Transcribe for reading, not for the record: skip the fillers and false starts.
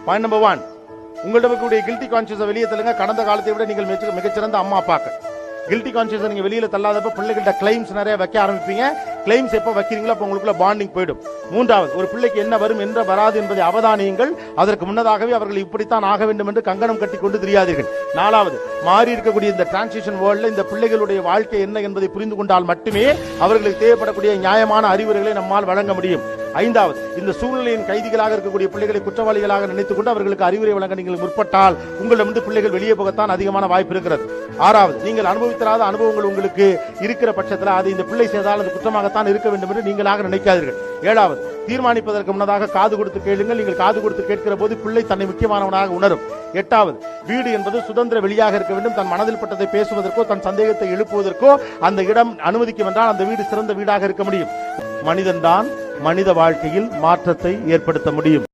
Point number 1, உங்கள்ட்ட இருக்கக்கூடிய guilty கான்ஷியஸை வெளியே தள்ளுங்க. கடந்த காலத்தை விட நீங்கள் மிகச்சிறந்த அம்மா அப்பாக்கள். கில்ட்டி கான்ஷியஸை நீங்க வெளியில தள்ளாதப்ப பிள்ளைகள்ட்ட கிளைம்ஸ் நிறைய வைக்க ஆரம்பிப்பீங்க. கிளைம்ஸ் எப்போ வைக்கிறீங்களோ அப்போ உங்களுக்குள்ள பாண்டிங் போயிடும். 3வது, ஒரு பிள்ளைக்கு என்ன வரும் என்ன வராது என்பதை அவதானியுங்கள். அதற்கு முன்னதாகவே அவர்கள் இப்படித்தான் ஆக வேண்டும் என்று கங்கணம் கட்டி கொண்டு தெரியாதீர்கள். 4வது, மாறி இருக்கக்கூடிய இந்த டிரான்சிஷன் வேர்ல்ட்ல இந்த பிள்ளைகளுடைய வாழ்க்கை என்ன என்பதை புரிந்து கொண்டால் மட்டுமே அவர்களுக்கு தேவைப்படக்கூடிய நியாயமான அறிவுரைகளை நம்மால் வழங்க முடியும். 5வது, இந்த சூழ்நிலையின் கைதிகளாக இருக்கக்கூடிய பிள்ளைகளை குற்றவாளிகளாக நினைத்துக் கொண்டு அவர்களுக்கு அறிவுரை வழங்க நீங்கள் முற்பட்டால் உங்களிடமிருந்து பிள்ளைகள் வெளியே போகத்தான் அதிகமான வாய்ப்பு இருக்கிறது. 6வது, நீங்கள் அனுபவித்தராத அனுபவங்கள் உங்களுக்கு இருக்கிற பட்சத்தில் அது இந்த பிள்ளை செய்தால் அது குற்றமாகத்தான் இருக்க வேண்டும் என்று நீங்களாக நினைக்காதீர்கள். 7வது, தீர்மானிப்பதற்கு முன்னதாக காது கொடுத்து கேளுங்கள். நீங்கள் காது கொடுத்து கேட்கிற போது பிள்ளை தன்னை முக்கியமானவனாக உணரும். 8வது, வீடு என்பது சுதந்திர வெளியாக இருக்க வேண்டும். தன் மனதில் பட்டதை பேசுவதற்கோ தன் சந்தேகத்தை எழுப்புவதற்கோ அந்த இடம் அனுமதிக்கும் என்றால் அந்த வீடு சிறந்த வீடாக இருக்க முடியும். மனிதன் தான் மனித வாழ்க்கையில் மாற்றத்தை ஏற்படுத்த முடியும்.